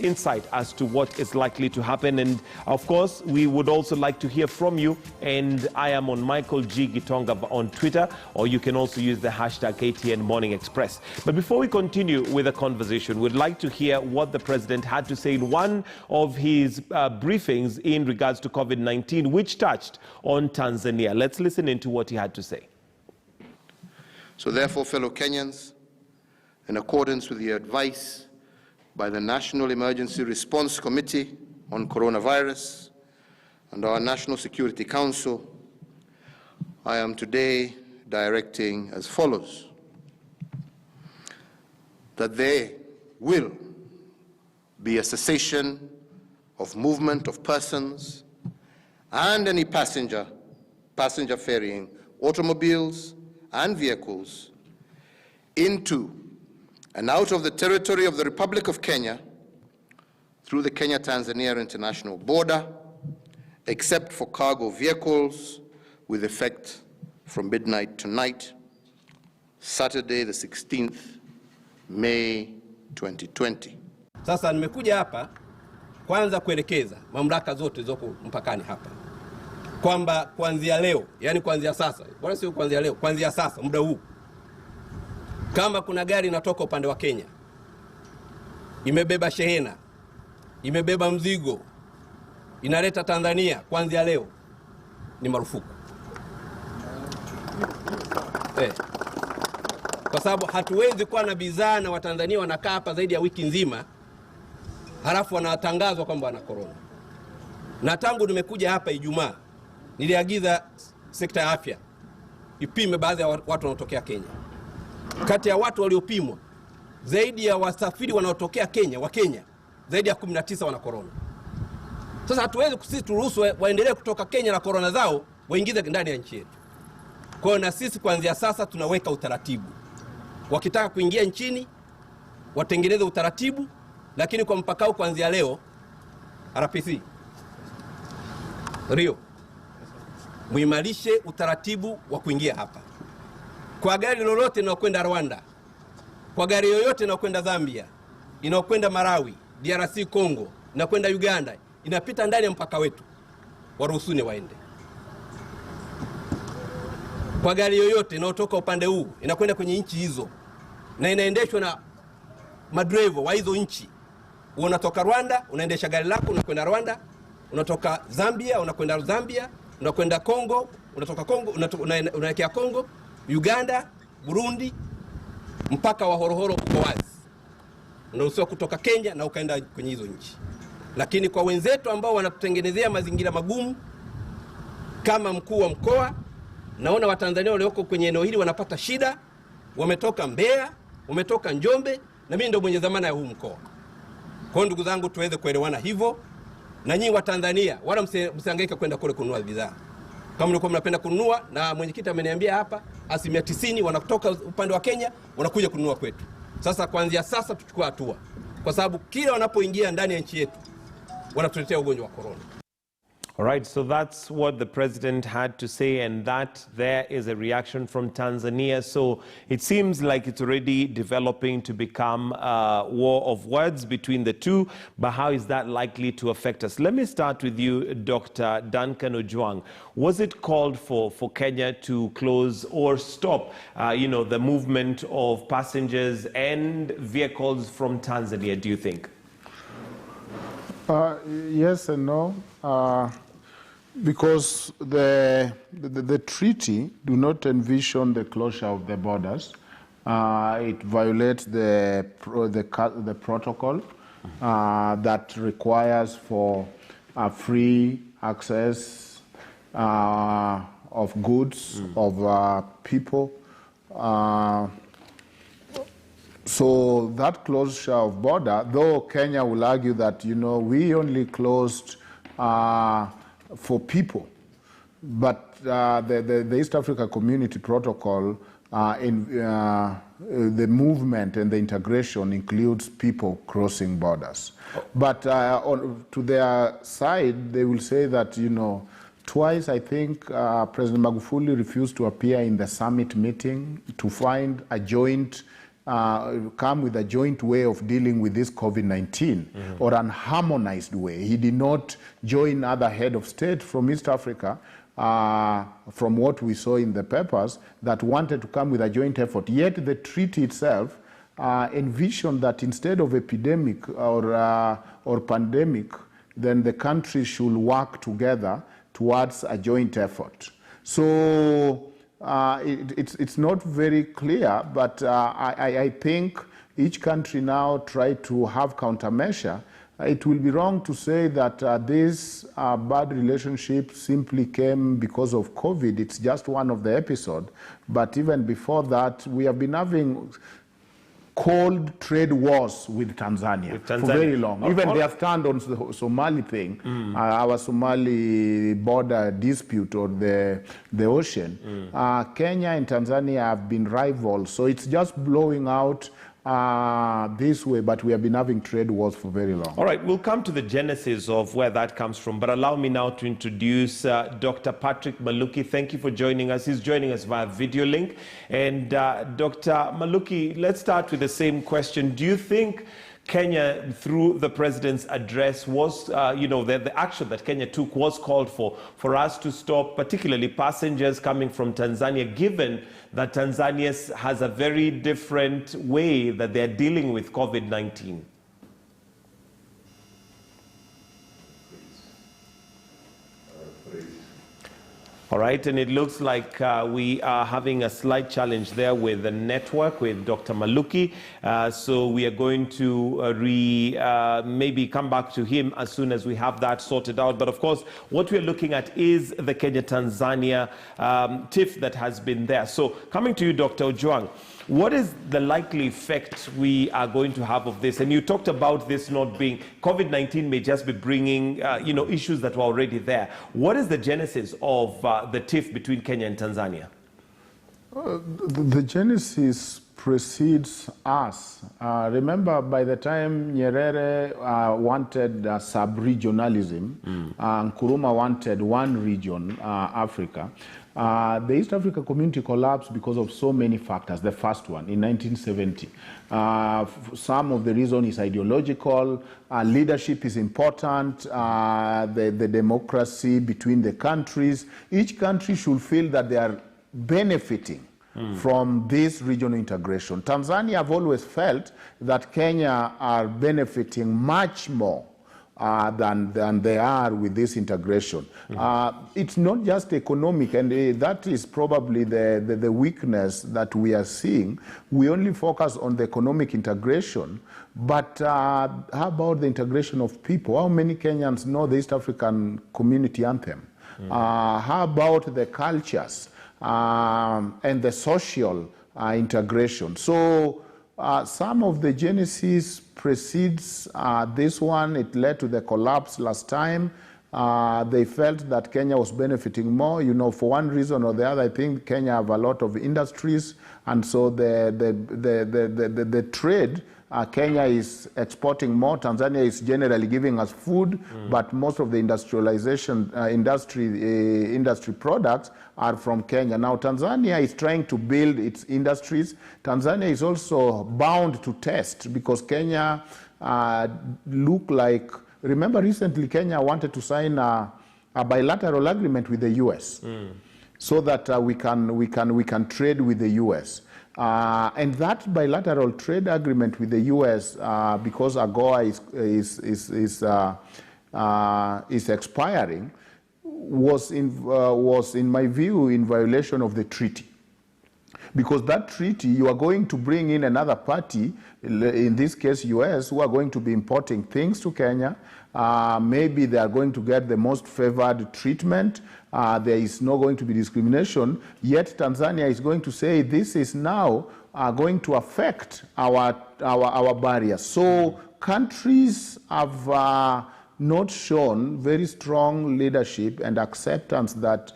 insight as to what is likely to happen. And of course, we would also like to hear from you. And I am on Michael G. Gitonga on Twitter, or you can also use the hashtag KTN Morning Express. But before we continue with the conversation, we'd like to hear what the president had to say in one of his briefings in regards to COVID-19, which touched on Tanzania. Let's listen into what he had to say. So therefore, fellow Kenyans, in accordance with the advice by the National Emergency Response Committee on Coronavirus and our National Security Council, I am today directing as follows: that there will be a cessation of movement of persons and any passenger ferrying automobiles and vehicles into and out of the territory of the Republic of Kenya through the Kenya-Tanzania international border, except for cargo vehicles, with effect from midnight tonight, Saturday the 16th May 2020. Sasa nimekuja hapa kwanza kuelekeza mamlaka zote zoko mpakani hapa kwamba kuanzia leo, yani kuanzia sasa, wala sio kuanzia leo, kuanzia sasa muda huu, kama kuna gari inatoka upande wa Kenya, imebeba shehena, imebeba mzigo, inaleta Tanzania, kuanzia leo ni marufuku. Kwa sababu hatuwezi kuwa na bidhaa na Watanzania wanakaa hapa zaidi ya wiki nzima, halafu wanatangazwa kwamba wana corona. Na tangu nimekuja hapa Ijumaa, niliagiza sekta ya afya ipime baadhi ya watu wanaotokea Kenya. Kati ya watu waliopimwa, zaidi ya wasafiri wanaotokea Kenya, wa Kenya, zaidi ya 19 wana corona. Sasa hatuwezi sisi turuhusu waendelee kutoka Kenya na corona zao waingize ndani ya nchi yetu. Kwa hiyo na sisi kuanzia sasa tunaweka utaratibu. Wakitaka kuingia nchini, watengeneze utaratibu, lakini kwa mpakao kuanzia leo, RPC Rio, muimarishe utaratibu wa kuingia hapa. Kwa gari lolote linalokwenda Rwanda, kwa gari yoyote linalokwenda Zambia, inayokwenda Malawi, DRC Congo, inakwenda Uganda, inapita ndani ya mpaka wetu, waruhusuni waende. Kwa gari yoyote inayotoka upande huu, inakwenda kwenye nchi hizo, na inaendeshwa na madriver wa hizo nchi. Unatoka Rwanda, unaendesha gari lako, unakwenda Rwanda, unatoka Zambia, unakwenda Zambia, unakwenda Congo, unatoka Congo, unaelekea Congo, Uganda, Burundi, mpaka wa Horohoro uko wazi. Unaruhusiwa kutoka Kenya na ukaenda kwenye hizo nchi. Lakini kwa wenzetu ambao wanatutengenezea mazingira magumu, kama mkuu wa mkoa, naona Watanzania walioko kwenye eneo hili wanapata shida, wametoka Mbeya, wametoka Njombe, na mimi ndio mwenye dhamana ya huu mkoa. Kwa ndugu zangu, tuweze kuelewana hivyo, na nyinyi Watanzania wala msihangaika kwenda kule kununua bidhaa. Kama mlikuwa mnapenda kununua, na mwenyekiti ameniambia hapa, 90% wanatoka upande wa Kenya wanakuja kununua kwetu. Sasa kuanzia sasa tuchukue hatua, kwa sababu kila wanapoingia ndani ya nchi yetu wanatuletea ugonjwa wa corona. All right, so that's what the president had to say, and that there is a reaction from Tanzania. So it seems like it's already developing to become a war of words between the two. But how is that likely to affect us? Let me start with you, Dr. Duncan Ojwang. Was it called for Kenya to close or stop, the movement of passengers and vehicles from Tanzania, do you think? Yes and no. Because the treaty do not envision the closure of the borders. It violates the protocol that requires for free access of goods, of people. So that closure of border, though Kenya will argue that, we only closed for people, but the East Africa Community Protocol, the movement and the integration includes people crossing borders. But to their side, they will say that, twice, I think, President Magufuli refused to appear in the summit meeting to find a joint come with a joint way of dealing with this COVID-19 or an harmonized way. He did not join other head of state from East Africa, from what we saw in the papers, that wanted to come with a joint effort. Yet the treaty itself envisioned that instead of epidemic or pandemic, then the countries should work together towards a joint effort. So it's not very clear, but I think each country now try to have countermeasure. It will be wrong to say that this bad relationship simply came because of COVID. It's just one of the episodes. But even before that, we have been having cold trade wars with Tanzania for very long. Even their stand on the Somali thing, our Somali border dispute or the ocean, Kenya and Tanzania have been rivals. So it's just blowing out this way, but we have been having trade wars for very long. All right, we'll come to the genesis of where that comes from, but allow me now to introduce Dr. Patrick Maluki. Thank you for joining us. He's joining us via video link. And Dr. Maluki, let's start with the same question. Do you think Kenya, through the president's address, was, the action that Kenya took was called for us to stop, particularly passengers coming from Tanzania, given that Tanzania has a very different way that they're dealing with COVID-19? All right, and it looks like we are having a slight challenge there with the network with Dr. Maluki. So we are going to maybe come back to him as soon as we have that sorted out. But of course, what we're looking at is the Kenya-Tanzania tiff that has been there. So coming to you, Dr. Ojwang, what is the likely effect we are going to have of this? And you talked about this not being, COVID-19 may just be bringing, issues that were already there. What is the genesis of the tiff between Kenya and Tanzania? The genesis precedes us. Remember, by the time Nyerere wanted sub-regionalism, Nkrumah wanted one region, Africa, the East Africa community collapsed because of so many factors. The first one, in 1970. Some of the reason is ideological. Leadership is important. The democracy between the countries. Each country should feel that they are benefiting from this regional integration. Tanzania have always felt that Kenya are benefiting much more than they are with this integration. It's not just economic, and that is probably the weakness that we are seeing. We only focus on the economic integration, but how about the integration of people? How many Kenyans know the East African community anthem? How about the cultures and the social integration? So some of the genesis precedes this one. It led to the collapse last time. They felt that Kenya was benefiting more. For one reason or the other, I think Kenya have a lot of industries, and so the trade, Kenya is exporting more. Tanzania is generally giving us food, but most of the industrialization industry products are from Kenya. Now Tanzania is trying to build its industries. Tanzania is also bound to test because Kenya look like, remember recently Kenya wanted to sign a bilateral agreement with the US so that we can trade with the US. And that bilateral trade agreement with the U.S., because AGOA is expiring, was in my view in violation of the treaty. Because that treaty, you are going to bring in another party, in this case U.S., who are going to be importing things to Kenya. Maybe they are going to get the most favored treatment. There is not going to be discrimination. Yet Tanzania is going to say this is now going to affect our barriers. So countries have not shown very strong leadership and acceptance that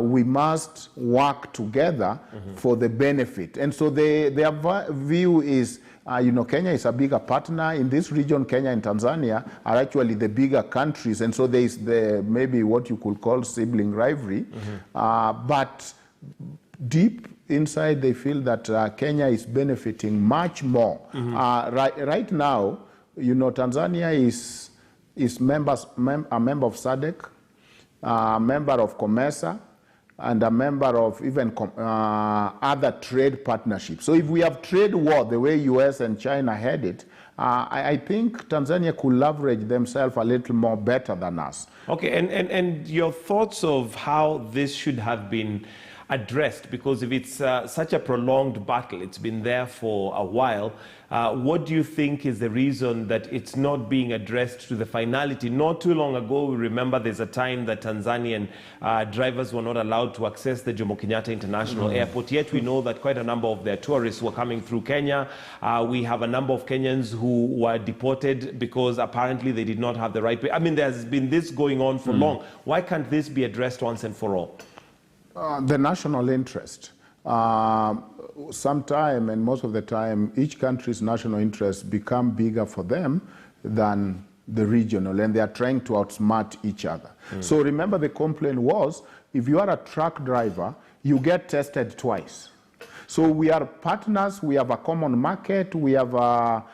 we must work together for the benefit. And so their view is, Kenya is a bigger partner. In this region, Kenya and Tanzania are actually the bigger countries. And so there is maybe what you could call sibling rivalry. But deep inside they feel that Kenya is benefiting much more. Right now, you know, Tanzania is a member of SADC, a member of COMESA, and a member of even other trade partnerships. So if we have trade war the way US and China had it, I think Tanzania could leverage themselves a little more better than us. Okay, and your thoughts of how this should have been addressed, because if it's such a prolonged battle, it's been there for a while, what do you think is the reason that it's not being addressed to the finality? Not too long ago, we remember there's a time that Tanzanian drivers were not allowed to access the Jomo Kenyatta International Airport, yet we know that quite a number of their tourists were coming through Kenya. We have a number of Kenyans who were deported because apparently they did not have the right way. I mean, there's been this going on for long. Why can't this be addressed once and for all? The national interest. Sometime, and most of the time, each country's national interests become bigger for them than the regional, and they are trying to outsmart each other. So remember, the complaint was, if you are a truck driver, you get tested twice. So we are partners, we have a common market, we have a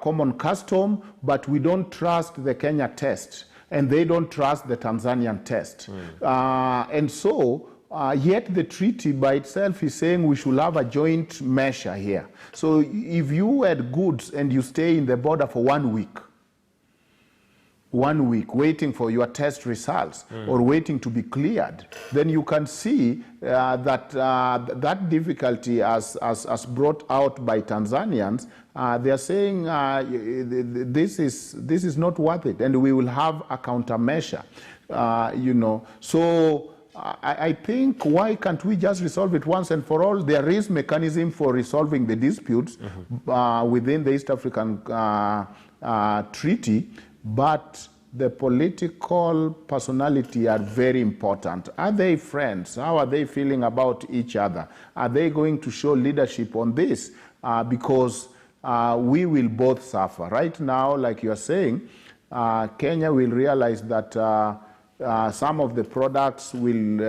common custom, but we don't trust the Kenya test, and they don't trust the Tanzanian test. And so, yet the treaty by itself is saying we should have a joint measure here. So if you had goods and you stay in the border for 1 week, waiting for your test results or waiting to be cleared, then you can see that that difficulty as brought out by Tanzanians, they are saying this is not worth it, and we will have a countermeasure, you know. So I think, why can't we just resolve it once and for all? There is mechanism for resolving the disputes within the East African Treaty, but the political personality are very important. Are they friends? How are they feeling about each other? Are they going to show leadership on this? Because we will both suffer. Right now, like you're saying, Kenya will realize that some of the products will,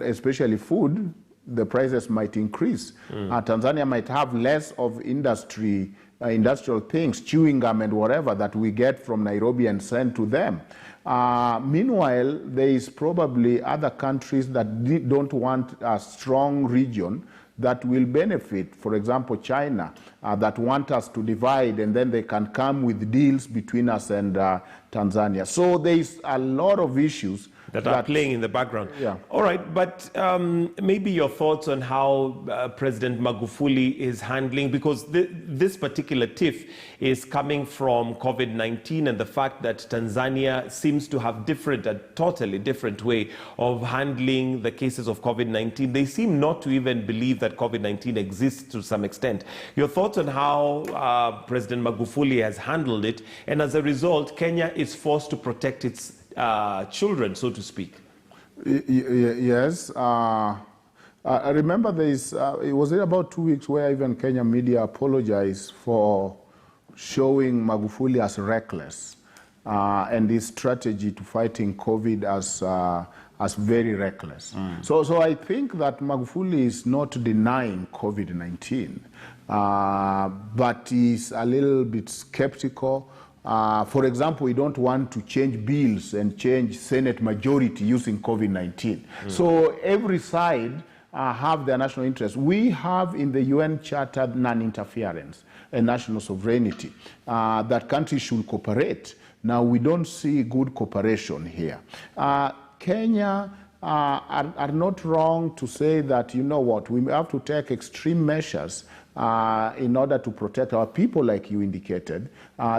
especially food, the prices might increase. Tanzania might have less of industrial things, chewing gum and whatever that we get from Nairobi and send to them. Meanwhile, there is probably other countries that don't want a strong region that will benefit. For example, China, that want us to divide, and then they can come with deals between us and Tanzania. So there is a lot of issues that are playing in the background. Yeah. All right, but maybe your thoughts on how President Magufuli is handling, because this particular tiff is coming from COVID-19 and the fact that Tanzania seems to have a totally different way of handling the cases of COVID-19. They seem not to even believe that COVID-19 exists to some extent. Your thoughts on how President Magufuli has handled it, and as a result, Kenya is forced to protect its children, so to speak. Yes. I remember it was about 2 weeks where even Kenya media apologized for showing Magufuli as reckless and his strategy to fighting COVID as very reckless. So I think that Magufuli is not denying COVID-19, but he's a little bit skeptical. For example, we don't want to change bills and change Senate majority using COVID-19. So every side have their national interest. We have in the UN Charter non-interference and national sovereignty, that countries should cooperate. Now, we don't see good cooperation here. Kenya are not wrong to say that, you know what, we have to take extreme measures in order to protect our people, like you indicated.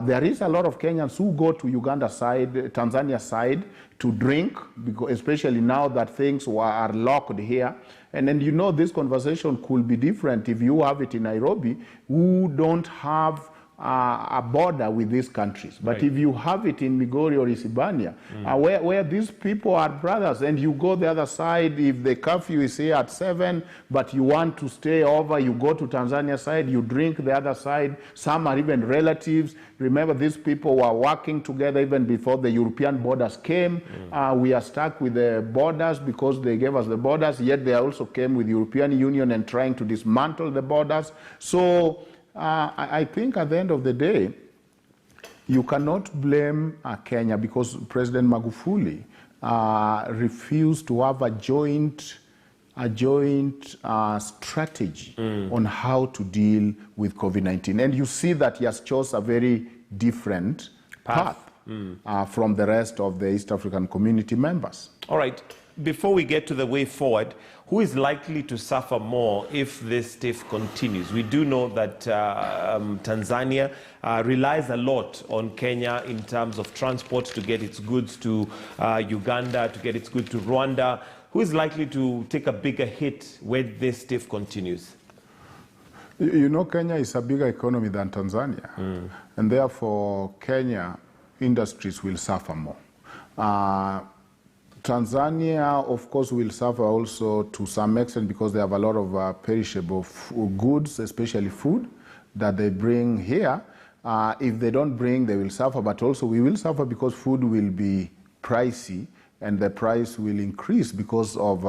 There is a lot of Kenyans who go to Uganda side, Tanzania side, to drink, because especially now that things are locked here. And then, you know, this conversation could be different if you have it in Nairobi, who don't have a border with these countries. But Right. if you have it in Migori or Isibania, where these people are brothers, and you go the other side, if the curfew is here at 7, but you want to stay over, you go to Tanzania side, you drink the other side. Some are even relatives. Remember, these people were working together even before the European borders came. We are stuck with the borders because they gave us the borders, yet they also came with the European Union and trying to dismantle the borders. So I think at the end of the day, you cannot blame Kenya because President Magufuli refused to have a joint strategy on how to deal with COVID-19. And you see that he has chosen a very different path from the rest of the East African community members. All right. Before we get to the way forward, who is likely to suffer more if this tiff continues? We do know that Tanzania relies a lot on Kenya in terms of transport to get its goods to Uganda, to get its goods to Rwanda. Who is likely to take a bigger hit when this tiff continues? You know, Kenya is a bigger economy than Tanzania, and therefore Kenya industries will suffer more. Tanzania, of course, will suffer also to some extent because they have a lot of perishable goods, especially food, that they bring here. If they don't bring, they will suffer, but also we will suffer because food will be pricey and the price will increase because of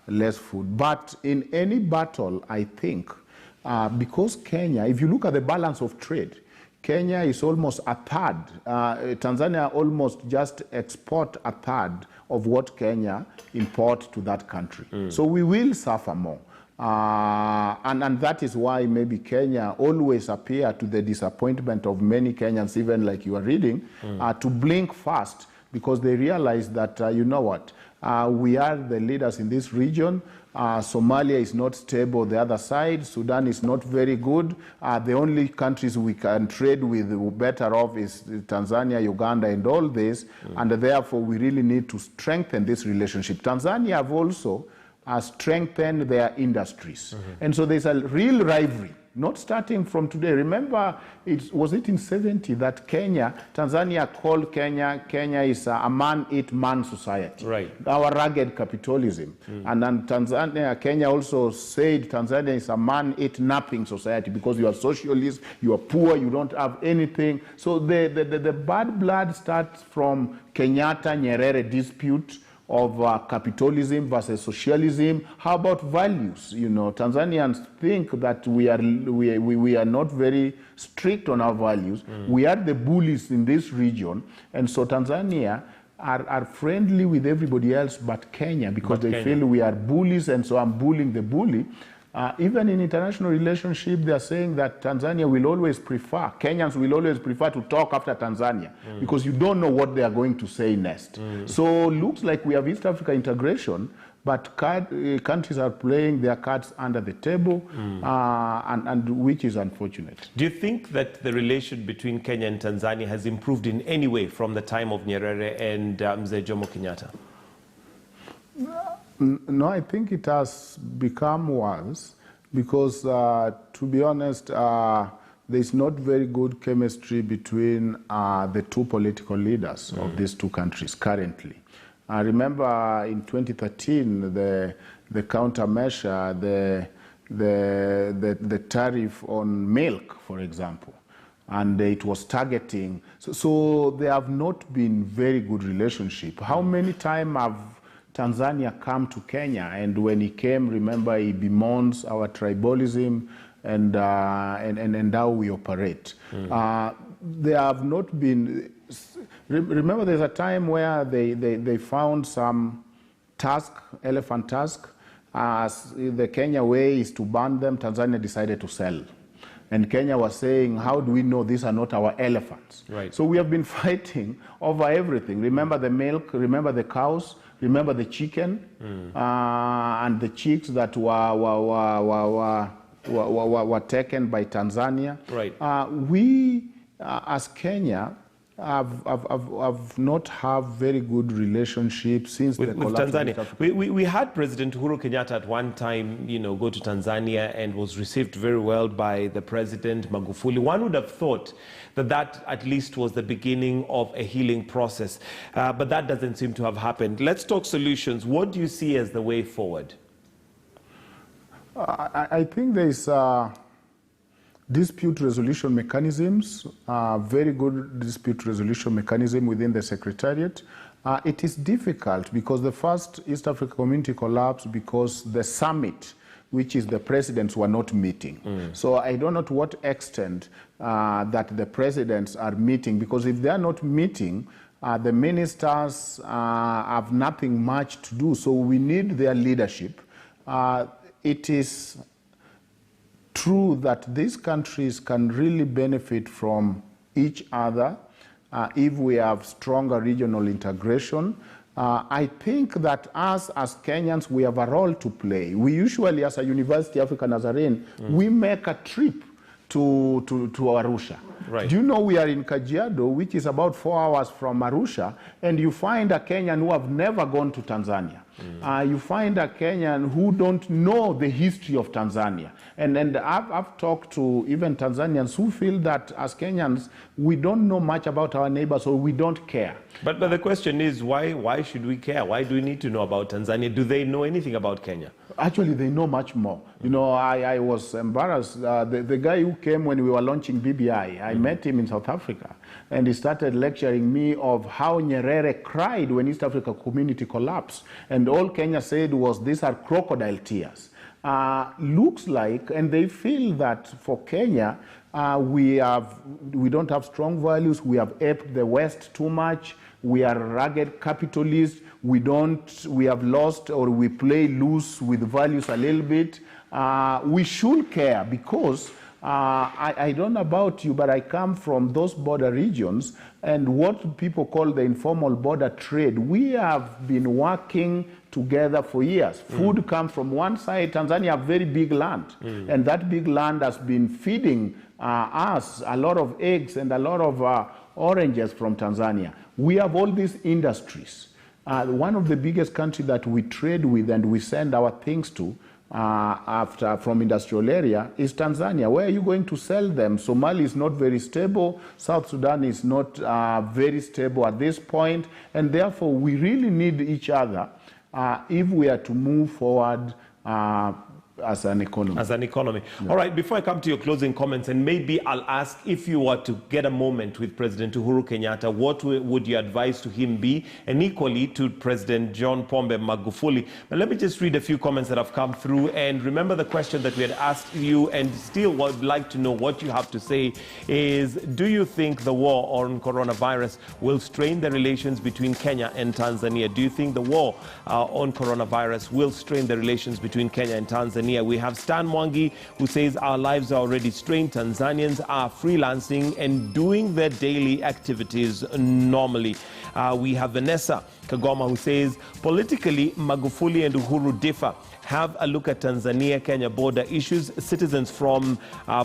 less food. But in any battle, I think, because Kenya, if you look at the balance of trade, Kenya is almost a third. Tanzania almost just export a third of what Kenya import to that country. So we will suffer more. And that is why maybe Kenya always appear to the disappointment of many Kenyans, even like you are reading, to blink fast because they realize that, you know what, we are the leaders in this region. Somalia is not stable the other side. Sudan is not very good. The only countries we can trade with better off is Tanzania, Uganda, and all this. And therefore, we really need to strengthen this relationship. Tanzania have also strengthened their industries. And so there's a real rivalry, not starting from today. Remember, was it in 70 that Tanzania called Kenya is a man-eat-man society. Right. Our rugged capitalism. And then Kenya also said Tanzania is a man-eat-napping society because you are socialist, you are poor, you don't have anything. So the bad blood starts from Kenyatta-Nyerere dispute of capitalism versus socialism. How about values? You know, Tanzanians think that we are not very strict on our values. We are the bullies in this region, and so Tanzania are friendly with everybody else but Kenya because they feel we are bullies, and so I'm bullying the bully. Even in international relationship, they are saying that Tanzania will always prefer, Kenyans will always prefer to talk after Tanzania because you don't know what they are going to say next. So looks like we have East Africa integration, but countries are playing their cards under the table, and which is unfortunate. Do you think that the relation between Kenya and Tanzania has improved in any way from the time of Nyerere and Mzee Jomo Kenyatta? No, I think it has become worse because, to be honest, there's not very good chemistry between the two political leaders of these two countries currently. I remember in 2013, the countermeasure, the tariff on milk, for example, and it was targeting. So they have not been very good relationship. How many times have Tanzania come to Kenya, and when he came, remember, he bemoans our tribalism and how we operate. They have not been. Remember, there's a time where they found some elephant tusk. The Kenya way is to ban them. Tanzania decided to sell. And Kenya was saying, how do we know these are not our elephants? Right. So we have been fighting over everything. Remember the milk, remember the cows, remember the chicken, and the chicks that were taken by Tanzania. Right. We, as Kenya, have not had very good relationships since the with collapse of Tanzania. East Africa. We had President Uhuru Kenyatta at one time, go to Tanzania and was received very well by the President Magufuli. One would have thought that at least was the beginning of a healing process, but that doesn't seem to have happened. Let's talk solutions. What do you see as the way forward? I think there is dispute resolution mechanisms, very good dispute resolution mechanism within the Secretariat. It is difficult because the first East Africa community collapsed because the summit, which is the presidents, were not meeting. So I don't know to what extent that the presidents are meeting, because if they are not meeting, the ministers have nothing much to do. So we need their leadership. It is true that these countries can really benefit from each other if we have stronger regional integration. I think that us as Kenyans, we have a role to play. We usually, as a University Africa Nazarene, we make a trip to Arusha. Right. Do you know we are in Kajiado, which is about 4 hours from Arusha, and you find a Kenyan who have never gone to Tanzania. You find a Kenyan who don't know the history of Tanzania. And I've talked to even Tanzanians who feel that as Kenyans, we don't know much about our neighbors, or we don't care. But the question is, why should we care? Why do we need to know about Tanzania? Do they know anything about Kenya? Actually, they know much more. You know, I was embarrassed. The guy who came when we were launching BBI, I met him in South Africa, and he started lecturing me of how Nyerere cried when East Africa community collapsed. And all Kenya said was, these are crocodile tears. Looks like, and they feel that for Kenya, we don't have strong values. We have aped the West too much. We are rugged capitalists. We have lost, or we play loose with values a little bit. We should care, because I don't know about you, but I come from those border regions, and what people call the informal border trade, we have been working together for years. Food comes from one side. Tanzania have very big land, and that big land has been feeding us a lot of eggs and a lot of oranges from Tanzania. We have all these industries. One of the biggest countries that we trade with and we send our things to from industrial area is Tanzania. Where are you going to sell them? Somalia is not very stable. South Sudan is not very stable at this point. And therefore, we really need each other if we are to move forward as an economy. As an economy. Yeah. All right, before I come to your closing comments, and maybe I'll ask, if you were to get a moment with President Uhuru Kenyatta, what would your advice to him be? And equally to President John Pombe Magufuli. But let me just read a few comments that have come through. And remember, the question that we had asked you, and still would like to know what you have to say, is, do you think the war on coronavirus will strain the relations between Kenya and Tanzania? Do you think the war on coronavirus will strain the relations between Kenya and Tanzania? We have Stan Mwangi, who says our lives are already strained. Tanzanians are freelancing and doing their daily activities normally. We have Vanessa Kagoma, who says politically Magufuli and Uhuru differ. Have a look at Tanzania-Kenya border issues. Citizens from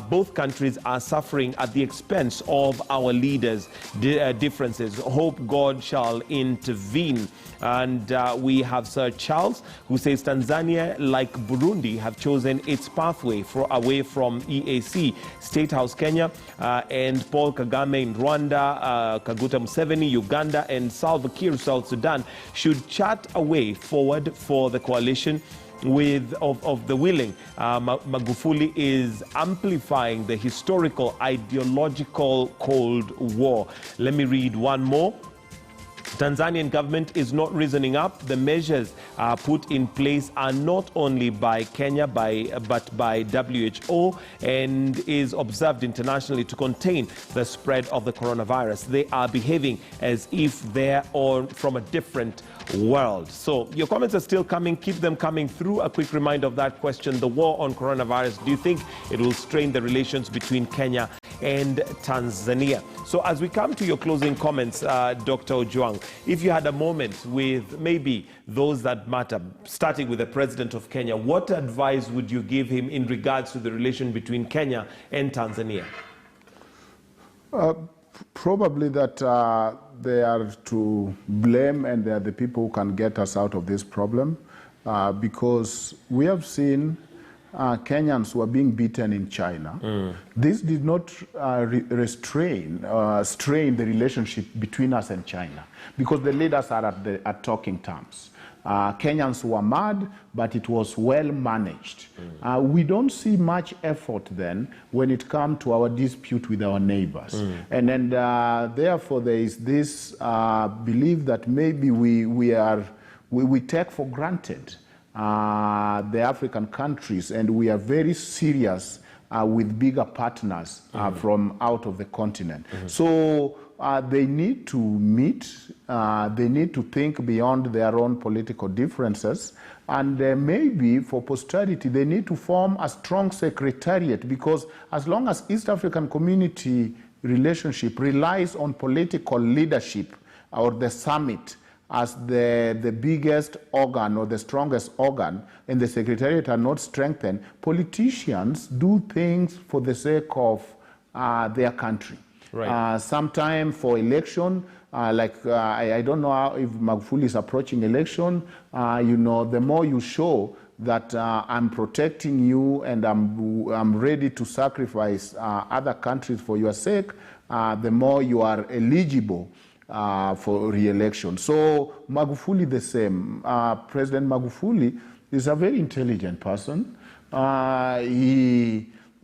both countries are suffering at the expense of our leaders' differences. Hope God shall intervene. And we have Sir Charles, who says Tanzania, like Burundi, have chosen its pathway away from EAC. State House Kenya and Paul Kagame in Rwanda, Kaguta Museveni, Uganda, and Salva Kiir, South Sudan, should chart a way forward for the coalition of the willing. Magufuli is amplifying the historical ideological Cold War. Let me read one more. Tanzanian government is not reasoning up. The measures put in place are not only by Kenya but by WHO, and is observed internationally to contain the spread of the coronavirus. They are behaving as if they're from a different world. So your comments are still coming. Keep them coming through. A quick reminder of that question: the war on coronavirus, do you think it will strain the relations between Kenya and Tanzania? So as we come to your closing comments, Dr. Ojwang, if you had a moment with maybe those that matter, starting with the President of Kenya, what advice would you give him in regards to the relation between Kenya and Tanzania? Probably that they are to blame, and they are the people who can get us out of this problem, because we have seen Kenyans who are being beaten in China. This did not strain the relationship between us and China, because the leaders are at talking terms. Kenyans were mad, but it was well managed. We don't see much effort then when it comes to our dispute with our neighbors. And then therefore there is this belief that maybe we take for granted the African countries, and we are very serious with bigger partners from out of the continent. So they need to meet, they need to think beyond their own political differences, and maybe for posterity they need to form a strong secretariat, because as long as East African Community relationship relies on political leadership or the summit as the biggest organ or the strongest organ, and the secretariat are not strengthened, politicians do things for the sake of their country. Right. Sometime for election, I don't know if Magufuli is approaching election, you know, the more you show that I'm protecting you and I'm ready to sacrifice other countries for your sake, the more you are eligible for re-election. So Magufuli the same. President Magufuli is a very intelligent person.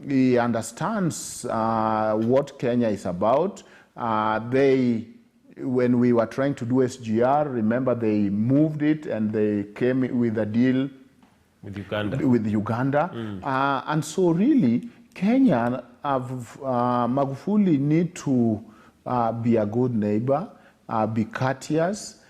He understands what Kenya is about. When we were trying to do SGR, remember they moved it and they came with a deal with Uganda. And so really, Kenya, Magufuli need to be a good neighbor, be courteous.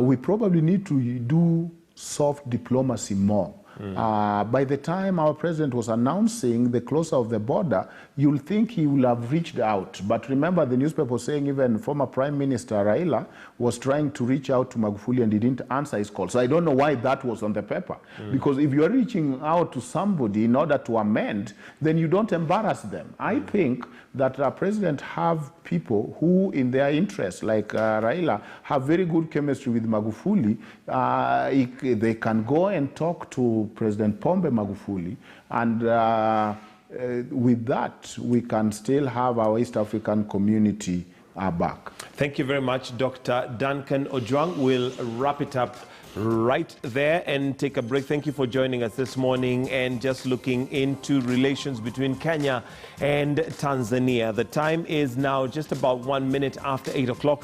We probably need to do soft diplomacy more. By the time our president was announcing the closure of the border, you'll think he will have reached out. But remember, the newspaper was saying even former Prime Minister Raila was trying to reach out to Magufuli and he didn't answer his call. So I don't know why that was on the paper. Because if you're reaching out to somebody in order to amend, then you don't embarrass them. I think that our president have people who, in their interests, like Raila, have very good chemistry with Magufuli. They can go and talk to President Pombe Magufuli, and with that, we can still have our East African community back. Thank you very much, Dr. Duncan Ojwang. We'll wrap it up right there and take a break. Thank you for joining us this morning and just looking into relations between Kenya and Tanzania. The time is now just about 1 minute after 8 o'clock.